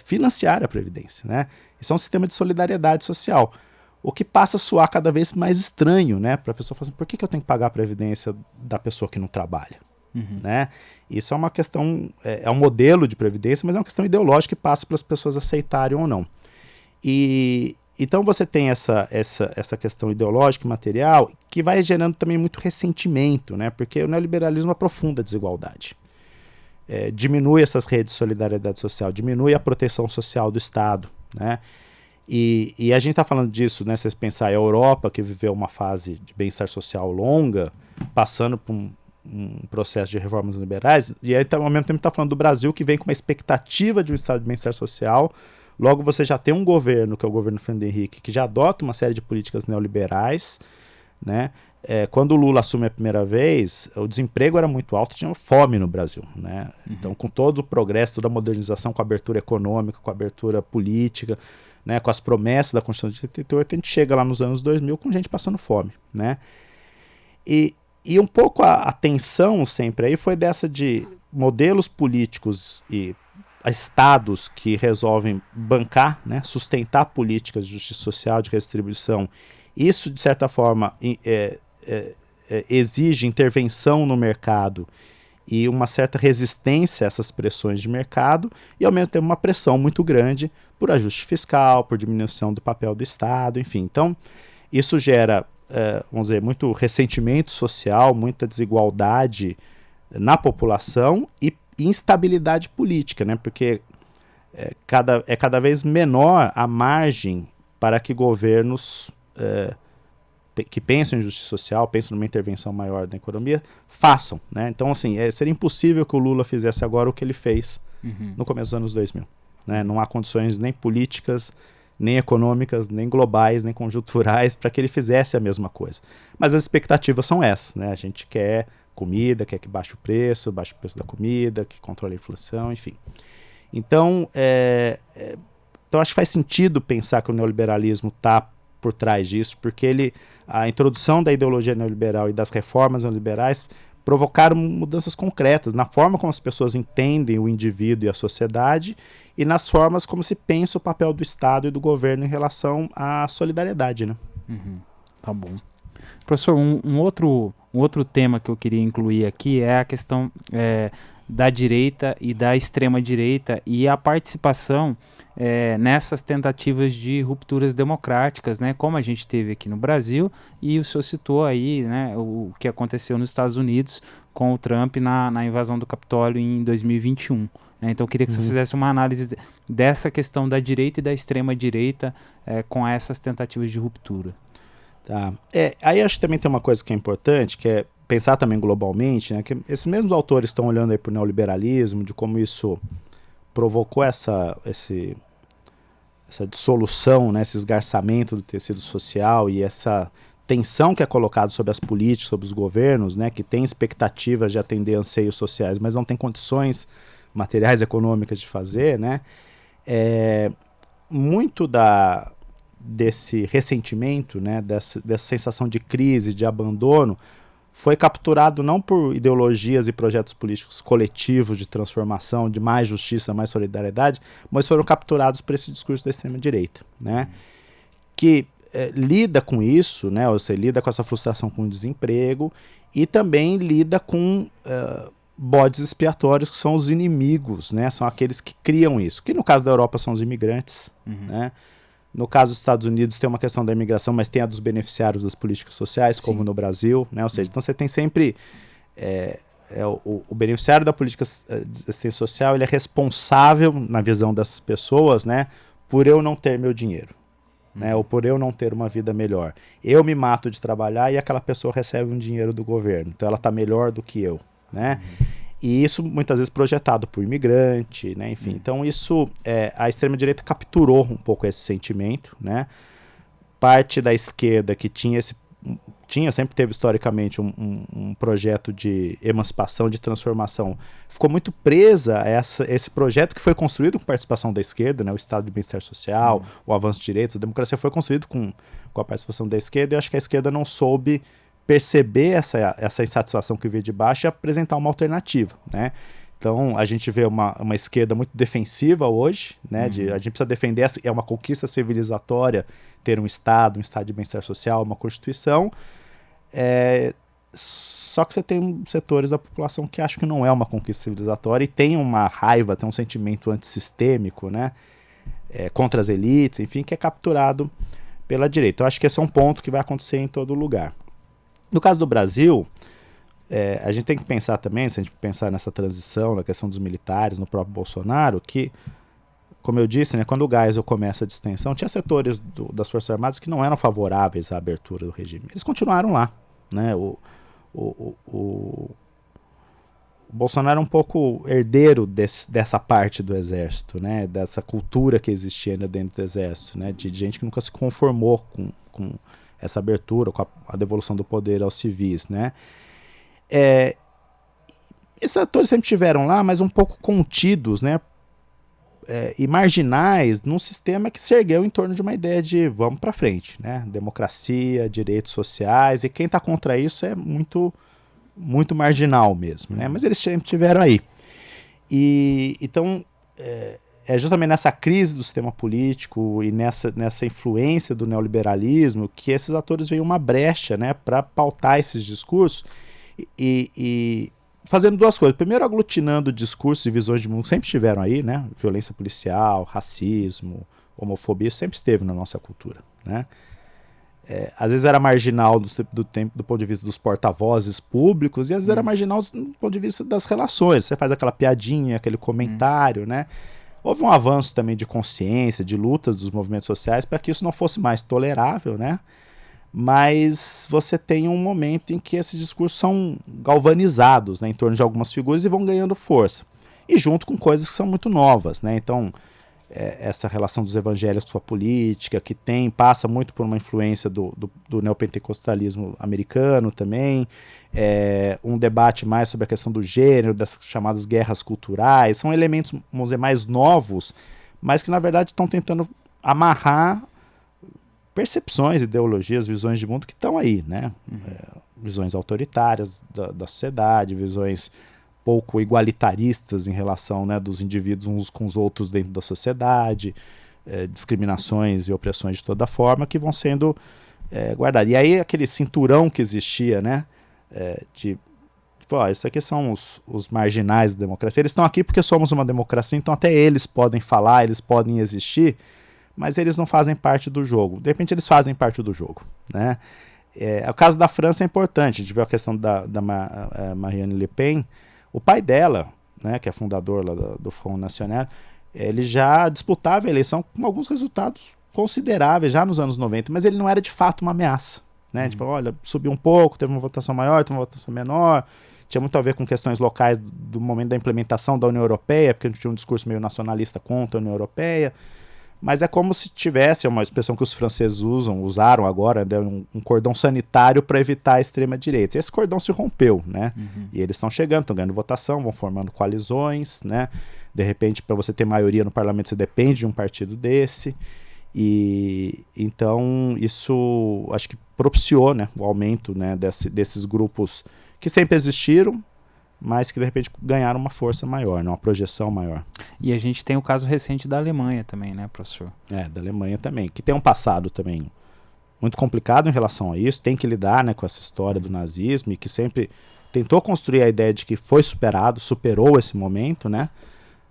[SPEAKER 1] financiar a previdência, né? Isso é um sistema de solidariedade social. O que passa a soar cada vez mais estranho, né? Para a pessoa falar assim, por que eu tenho que pagar a previdência da pessoa que não trabalha? Né? Isso é uma questão, é um modelo de previdência, mas é uma questão ideológica que passa para as pessoas aceitarem ou não. E então você tem essa questão ideológica e material que vai gerando também muito ressentimento, né? Porque o neoliberalismo aprofunda a desigualdade. Diminui essas redes de solidariedade social, diminui a proteção social do Estado, né? E a gente está falando disso, né? Se você pensar a Europa, que viveu uma fase de bem-estar social longa, passando por um processo de reformas liberais, e aí, ao mesmo tempo, está falando do Brasil, que vem com uma expectativa de um estado de bem-estar social. Logo, você já tem um governo, que é o governo Fernando Henrique, que já adota uma série de políticas neoliberais, né? Quando o Lula assume a primeira vez, o desemprego era muito alto, tinha fome no Brasil, né? Então, com todo o progresso, toda a modernização, com a abertura econômica, com a abertura política, né, com as promessas da Constituição de 88, a gente chega lá nos anos 2000 com gente passando fome, né? E um pouco a tensão sempre aí foi dessa de modelos políticos e estados que resolvem bancar, né, sustentar políticas de justiça social, de redistribuição. Isso, de certa forma, exige intervenção no mercado e uma certa resistência a essas pressões de mercado e, ao mesmo tempo, uma pressão muito grande por ajuste fiscal, por diminuição do papel do Estado, enfim. Então, isso gera, vamos dizer, muito ressentimento social, muita desigualdade na população e instabilidade política, né? Porque é cada vez menor a margem para que governos que pensam em justiça social, pensam numa intervenção maior na economia, façam, né? Então, assim, seria impossível que o Lula fizesse agora o que ele fez no começo dos anos 2000. Né? Não há condições nem políticas, nem econômicas, nem globais, nem conjunturais para que ele fizesse a mesma coisa. Mas as expectativas são essas, né? A gente quer comida, quer que baixe o preço da comida, que controle a inflação, enfim. Então, então acho que faz sentido pensar que o neoliberalismo está por trás disso, porque a introdução da ideologia neoliberal e das reformas neoliberais provocaram mudanças concretas na forma como as pessoas entendem o indivíduo e a sociedade e nas formas como se pensa o papel do Estado e do governo em relação à solidariedade, né?
[SPEAKER 2] Tá bom. Professor, um outro tema que eu queria incluir aqui é a questão da direita e da extrema-direita e a participação nessas tentativas de rupturas democráticas, né, como a gente teve aqui no Brasil, e o senhor citou aí, né, o que aconteceu nos Estados Unidos com o Trump na invasão do Capitólio em 2021. Né? Então eu queria que você fizesse uma análise dessa questão da direita e da extrema-direita com essas tentativas de ruptura.
[SPEAKER 1] Tá. Aí acho que também tem uma coisa que é importante, que é pensar também globalmente, né, que esses mesmos autores estão olhando aí para o neoliberalismo, de como isso provocou essa dissolução, né, esse esgarçamento do tecido social e essa tensão que é colocada sobre as políticas, sobre os governos, né, que tem expectativas de atender anseios sociais, mas não tem condições materiais, econômicas de fazer, né, muito desse ressentimento, né, dessa sensação de crise, de abandono, foi capturado não por ideologias e projetos políticos coletivos de transformação, de mais justiça, mais solidariedade, mas foram capturados por esse discurso da extrema-direita, né? que lida com isso, né? Você lida com essa frustração com o desemprego e também lida com bodes expiatórios, que são os inimigos, né? São aqueles que criam isso, que no caso da Europa são os imigrantes, né? No caso dos Estados Unidos tem uma questão da imigração, mas tem a dos beneficiários das políticas sociais, como no Brasil, né? Ou seja, então você tem sempre o beneficiário da política de assistência social, ele é responsável, na visão das pessoas, né, por eu não ter meu dinheiro, né, ou por eu não ter uma vida melhor. Eu me mato de trabalhar e aquela pessoa recebe um dinheiro do governo, então ela está melhor do que eu, né? E isso muitas vezes projetado por imigrante, né? Enfim, então isso, a extrema-direita capturou um pouco esse sentimento, né? Parte da esquerda que sempre teve historicamente um projeto de emancipação, de transformação, ficou muito presa a esse projeto que foi construído com participação da esquerda, né? O Estado de Bem-Estar Social, o avanço de direitos, a democracia foi construído com a participação da esquerda, e eu acho que a esquerda não soube perceber essa insatisfação que veio de baixo e apresentar uma alternativa, né? Então, a gente vê uma esquerda muito defensiva hoje, né? A gente precisa defender, é uma conquista civilizatória ter um Estado de bem-estar social, uma Constituição. Só que você tem setores da população que acham que não é uma conquista civilizatória e tem uma raiva, tem um sentimento antissistêmico, né? Contra as elites, enfim, que é capturado pela direita. Então, acho que esse é um ponto que vai acontecer em todo lugar. No caso do Brasil, a gente tem que pensar também, se a gente pensar nessa transição, na questão dos militares, no próprio Bolsonaro, que, como eu disse, né, quando o Geisel começa a distensão, tinha setores das Forças Armadas que não eram favoráveis à abertura do regime. Eles continuaram lá, né? O Bolsonaro é um pouco herdeiro dessa parte do Exército, né? Dessa cultura que existia ainda dentro do Exército, né? De gente que nunca se conformou com essa abertura, com a devolução do poder aos civis, né? Esses atores sempre estiveram lá, mas um pouco contidos, né? E marginais num sistema que se ergueu em torno de uma ideia de vamos para frente, né? Democracia, direitos sociais, e quem está contra isso é muito, muito marginal mesmo, né? Mas eles sempre estiveram aí. Então, justamente nessa crise do sistema político e nessa influência do neoliberalismo que esses atores veem uma brecha, né, para pautar esses discursos e fazendo duas coisas. Primeiro, aglutinando discursos e visões de mundo que sempre estiveram aí, né? Violência policial, racismo, homofobia, isso sempre esteve na nossa cultura, né? Às vezes era marginal do ponto de vista dos porta-vozes públicos, e às vezes era marginal do ponto de vista das relações. Você faz aquela piadinha, aquele comentário, né? Houve um avanço também de consciência, de lutas dos movimentos sociais para que isso não fosse mais tolerável, né? Mas você tem um momento em que esses discursos são galvanizados, né, em torno de algumas figuras e vão ganhando força. E junto com coisas que são muito novas, né? Então, essa relação dos evangélicos com a política, que passa muito por uma influência do neopentecostalismo americano também, um debate mais sobre a questão do gênero, das chamadas guerras culturais, são elementos, vamos dizer, mais novos, mas que na verdade estão tentando amarrar percepções, ideologias, visões de mundo que estão aí, né? Visões autoritárias da sociedade, visões pouco igualitaristas em relação, né, dos indivíduos uns com os outros dentro da sociedade, discriminações e opressões de toda forma que vão sendo guardadas. E aí aquele cinturão que existia, né, isso aqui são os marginais da democracia, eles estão aqui porque somos uma democracia, então até eles podem falar, eles podem existir, mas eles não fazem parte do jogo. De repente eles fazem parte do jogo, né? O caso da França é importante. A gente viu a questão da Marianne Le Pen. O pai dela, né, que é fundador lá do Front National, ele já disputava a eleição com alguns resultados consideráveis já nos anos 90, mas ele não era de fato uma ameaça, né? Tipo, olha, subiu um pouco, teve uma votação maior, teve uma votação menor, tinha muito a ver com questões locais do momento da implementação da União Europeia, porque a gente tinha um discurso meio nacionalista contra a União Europeia, mas é como se tivesse uma expressão que os franceses usaram agora, né, um cordão sanitário para evitar a extrema-direita. Esse cordão se rompeu, né? E eles estão chegando, estão ganhando votação, vão formando coalizões, né? De repente, para você ter maioria no parlamento, você depende de um partido desse. E então isso acho que propiciou, né, o aumento, né, desses grupos que sempre existiram, mas que de repente ganharam uma força maior, né, uma projeção maior.
[SPEAKER 2] E a gente tem o caso recente da Alemanha também, né, professor?
[SPEAKER 1] Da Alemanha também, que tem um passado também muito complicado em relação a isso, tem que lidar, né, com essa história do nazismo, e que sempre tentou construir a ideia de que foi superado, superou esse momento, né,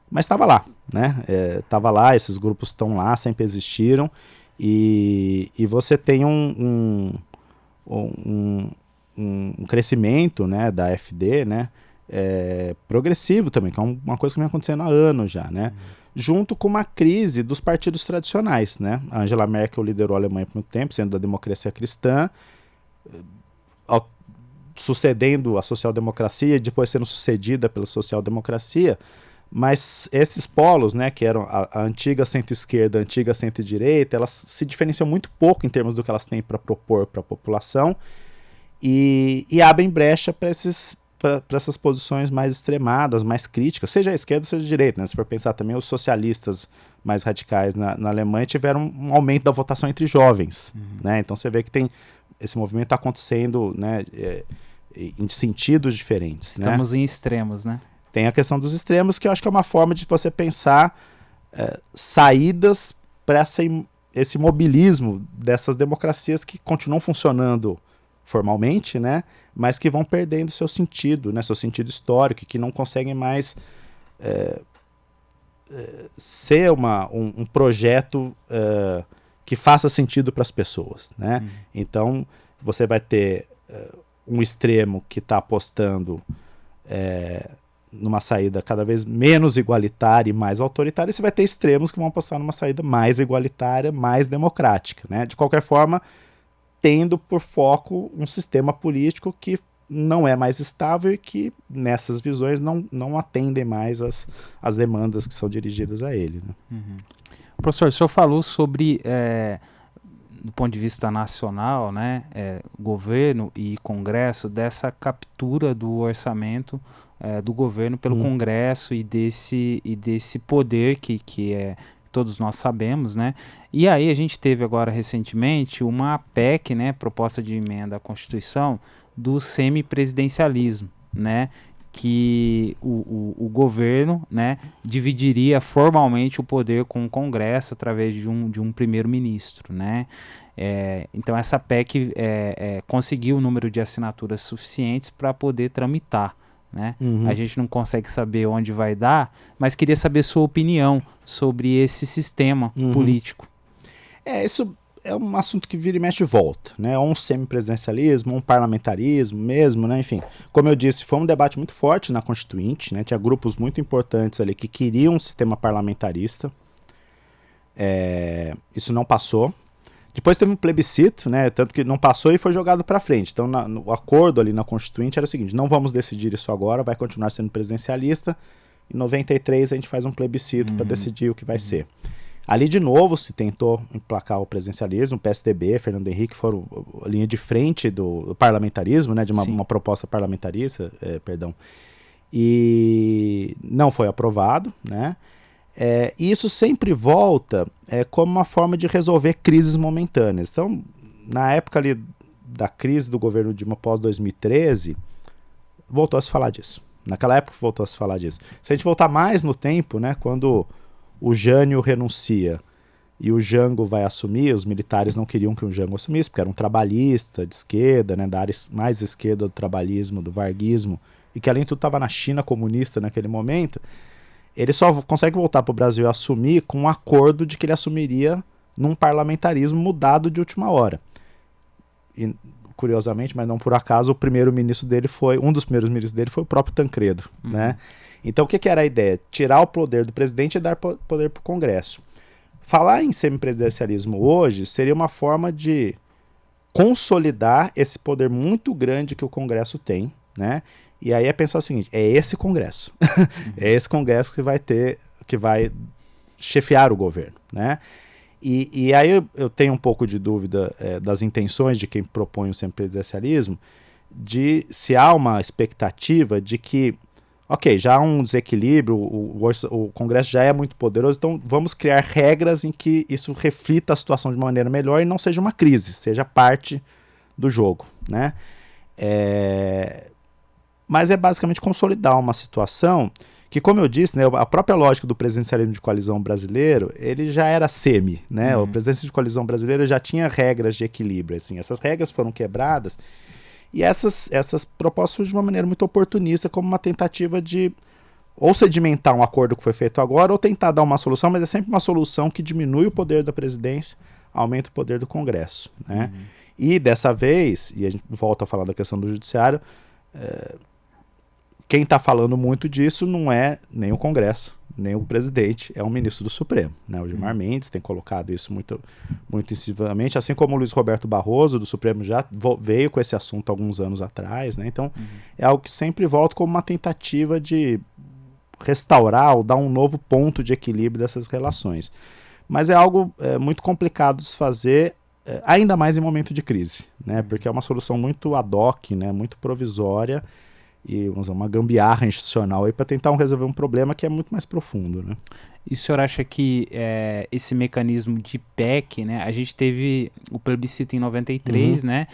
[SPEAKER 1] mas estava lá, né, estava lá, esses grupos estão lá, sempre existiram, e você tem um crescimento, né, da AfD, né, progressivo também, que é uma coisa que vem acontecendo há anos já, né, junto com uma crise dos partidos tradicionais, né, a Angela Merkel liderou a Alemanha por muito tempo, sendo da democracia cristã, sucedendo a social-democracia e depois sendo sucedida pela social-democracia, mas esses polos, né, que eram a antiga centro-esquerda, a antiga centro-direita, elas se diferenciam muito pouco em termos do que elas têm para propor para a população e abrem brecha para essas posições mais extremadas, mais críticas, seja a esquerda, seja a direita, né? Se for pensar também, os socialistas mais radicais na Alemanha tiveram um aumento da votação entre jovens, né? Então você vê que tem esse movimento está acontecendo, né, em sentidos diferentes.
[SPEAKER 2] Estamos em extremos, né?
[SPEAKER 1] Tem a questão dos extremos, que eu acho que é uma forma de você pensar saídas para esse mobilismo dessas democracias que continuam funcionando formalmente, né, mas que vão perdendo seu sentido, né, seu sentido histórico, que não conseguem mais ser um projeto que faça sentido para as pessoas, né? Então você vai ter um extremo que está apostando numa saída cada vez menos igualitária e mais autoritária, e você vai ter extremos que vão apostar numa saída mais igualitária, mais democrática, né? De qualquer forma, tendo por foco um sistema político que não é mais estável e que nessas visões não atendem mais as demandas que são dirigidas a ele, né?
[SPEAKER 2] Professor, o senhor falou sobre, do ponto de vista nacional, né, governo e Congresso, dessa captura do orçamento do governo pelo Congresso e desse poder que todos nós sabemos, né? E aí a gente teve agora recentemente uma PEC, né, proposta de emenda à Constituição, do semipresidencialismo, né? Que o governo, né, dividiria formalmente o poder com o Congresso através de um primeiro-ministro, né? Então essa PEC conseguiu o número de assinaturas suficientes para poder tramitar, né? A gente não consegue saber onde vai dar, mas queria saber sua opinião sobre esse sistema político.
[SPEAKER 1] Isso é um assunto que vira e mexe e volta, né? Ou um semipresidencialismo, um parlamentarismo mesmo, né? Enfim, como eu disse, foi um debate muito forte na Constituinte, né? Tinha grupos muito importantes ali que queriam um sistema parlamentarista. Isso não passou. Depois teve um plebiscito, né? Tanto que não passou e foi jogado para frente. Então, o acordo ali na Constituinte era o seguinte: não vamos decidir isso agora, vai continuar sendo presidencialista. Em 93 a gente faz um plebiscito para decidir o que vai ser. Ali, de novo, se tentou emplacar o presidencialismo, o PSDB, Fernando Henrique foram a linha de frente do parlamentarismo, né, de uma proposta parlamentarista, e não foi aprovado, né? E isso sempre volta como uma forma de resolver crises momentâneas. Então, na época ali da crise do governo Dilma pós 2013, voltou a se falar disso. Naquela época voltou a se falar disso. Se a gente voltar mais no tempo, né, quando o Jânio renuncia e o Jango vai assumir, os militares não queriam que o Jango assumisse, porque era um trabalhista de esquerda, né, da área mais esquerda do trabalhismo, do varguismo, e que além de tudo estava na China comunista naquele momento. Ele só consegue voltar para o Brasil e assumir com um acordo de que ele assumiria num parlamentarismo mudado de última hora. E, curiosamente, mas não por acaso, um dos primeiros ministros dele foi o próprio Tancredo, né? Então, o que era a ideia? Tirar o poder do presidente e dar poder para o Congresso. Falar em semipresidencialismo hoje seria uma forma de consolidar esse poder muito grande que o Congresso tem, né? E aí é pensar o seguinte: é esse Congresso. É esse Congresso que vai chefiar o governo, né? E aí eu tenho um pouco de dúvida das intenções de quem propõe o semipresidencialismo, de se há uma expectativa de que, ok, já há um desequilíbrio, o Congresso já é muito poderoso, então vamos criar regras em que isso reflita a situação de uma maneira melhor e não seja uma crise, seja parte do jogo, né? mas é basicamente consolidar uma situação que, como eu disse, né, a própria lógica do presidencialismo de coalizão brasileiro, ele já era semi, né? O presidencialismo de coalizão brasileiro já tinha regras de equilíbrio, assim. Essas regras foram quebradas e essas propostas surgem de uma maneira muito oportunista, como uma tentativa de ou sedimentar um acordo que foi feito agora, ou tentar dar uma solução, mas é sempre uma solução que diminui o poder da presidência, aumenta o poder do Congresso, né? E dessa vez, e a gente volta a falar da questão do judiciário, quem está falando muito disso não é nem o Congresso, nem o presidente, é o ministro do Supremo, né? O Gilmar Mendes tem colocado isso muito incisivamente, assim como o Luiz Roberto Barroso do Supremo já veio com esse assunto alguns anos atrás, né? Então é algo que sempre volta como uma tentativa de restaurar ou dar um novo ponto de equilíbrio dessas relações. Mas é algo muito complicado de se fazer, ainda mais em momento de crise, né? Porque é uma solução muito ad hoc, né? Muito provisória, e vamos dizer, uma gambiarra institucional para tentar resolver um problema que é muito mais profundo, né?
[SPEAKER 2] E o senhor acha que esse mecanismo de PEC, né? A gente teve o plebiscito em 93, né?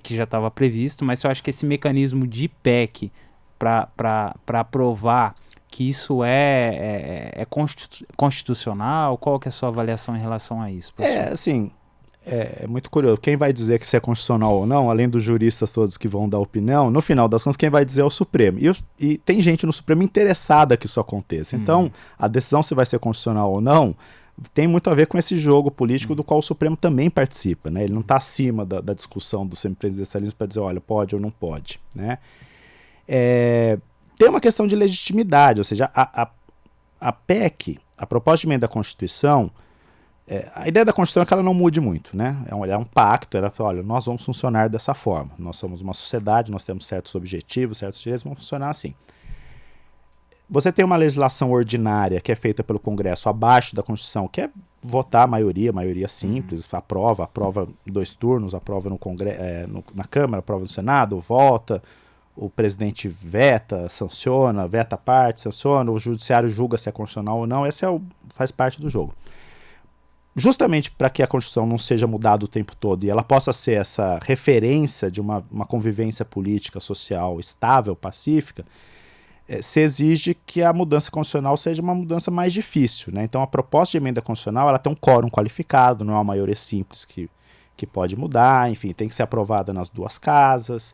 [SPEAKER 2] Que já estava previsto, mas eu acho que esse mecanismo de PEC para aprovar que isso é constitucional, qual que é a sua avaliação em relação a isso, professor?
[SPEAKER 1] Assim, é muito curioso. Quem vai dizer que isso é constitucional ou não, além dos juristas todos que vão dar opinião, no final das contas, quem vai dizer é o Supremo. E tem gente no Supremo interessada que isso aconteça. Então, a decisão se vai ser constitucional ou não tem muito a ver com esse jogo político do qual o Supremo também participa, né? Ele não está acima da discussão do semipresidencialismo para dizer, olha, pode ou não pode, né? Tem uma questão de legitimidade, ou seja, a PEC, a proposta de emenda à Constituição, a ideia da Constituição é que ela não mude muito, né? É um pacto, ela fala, olha, nós vamos funcionar dessa forma, nós somos uma sociedade, nós temos certos objetivos, certos direitos, vão funcionar assim. Você tem uma legislação ordinária que é feita pelo Congresso abaixo da Constituição, que é votar a maioria simples, aprova 2 turnos, aprova no na Câmara, aprova no Senado, vota, o presidente veta, sanciona, veta a parte, sanciona, o judiciário julga se é constitucional ou não, esse faz parte do jogo. Justamente para que a Constituição não seja mudada o tempo todo e ela possa ser essa referência de uma convivência política, social, estável, pacífica, se exige que a mudança constitucional seja uma mudança mais difícil, né? Então a proposta de emenda constitucional ela tem um quórum qualificado, não é uma maioria simples que pode mudar, enfim, tem que ser aprovada nas 2 casas,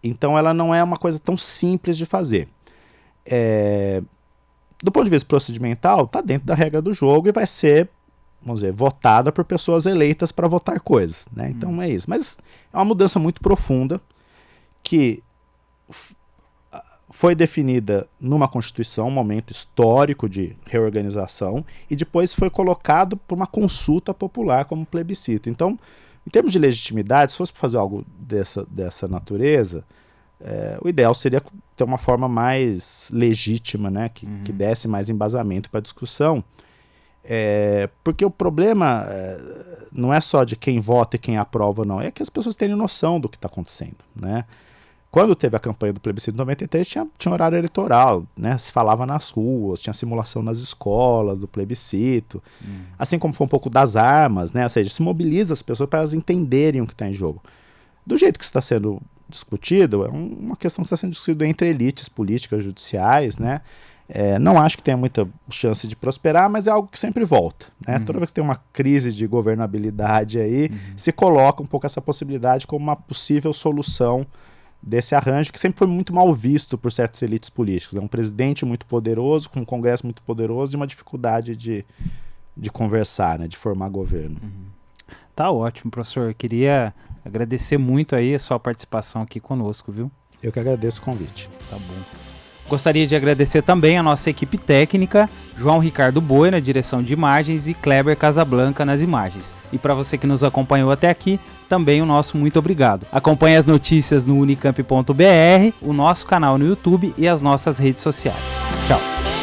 [SPEAKER 1] então ela não é uma coisa tão simples de fazer. Do ponto de vista procedimental, está dentro da regra do jogo e vai ser, vamos dizer, votada por pessoas eleitas para votar coisas, né? Então é isso. Mas é uma mudança muito profunda que foi definida numa Constituição, um momento histórico de reorganização, e depois foi colocado por uma consulta popular como plebiscito. Então, em termos de legitimidade, se fosse para fazer algo dessa natureza, o ideal seria ter uma forma mais legítima, né, que desse mais embasamento para a discussão, porque o problema não é só de quem vota e quem aprova, não, é que as pessoas tenham noção do que está acontecendo, né? Quando teve a campanha do plebiscito em 93, tinha horário eleitoral, né? Se falava nas ruas, tinha simulação nas escolas do plebiscito, assim como foi um pouco das armas, né? Ou seja, se mobiliza as pessoas para elas entenderem o que está em jogo. Do jeito que isso está sendo discutido, é uma questão que está sendo discutida entre elites políticas, judiciais, né? Não acho que tenha muita chance de prosperar, mas é algo que sempre volta, né? Toda vez que tem uma crise de governabilidade aí, se coloca um pouco essa possibilidade como uma possível solução desse arranjo, que sempre foi muito mal visto por certas elites políticas. Um presidente muito poderoso, com um congresso muito poderoso e uma dificuldade de conversar, né, de formar governo.
[SPEAKER 2] Tá ótimo, professor. Queria agradecer muito aí a sua participação aqui conosco, viu?
[SPEAKER 1] Eu que agradeço o convite.
[SPEAKER 2] Tá bom. Gostaria de agradecer também a nossa equipe técnica, João Ricardo Boi na direção de imagens e Kleber Casablanca nas imagens. E para você que nos acompanhou até aqui, também o nosso muito obrigado. Acompanhe as notícias no unicamp.br, o nosso canal no YouTube e as nossas redes sociais. Tchau!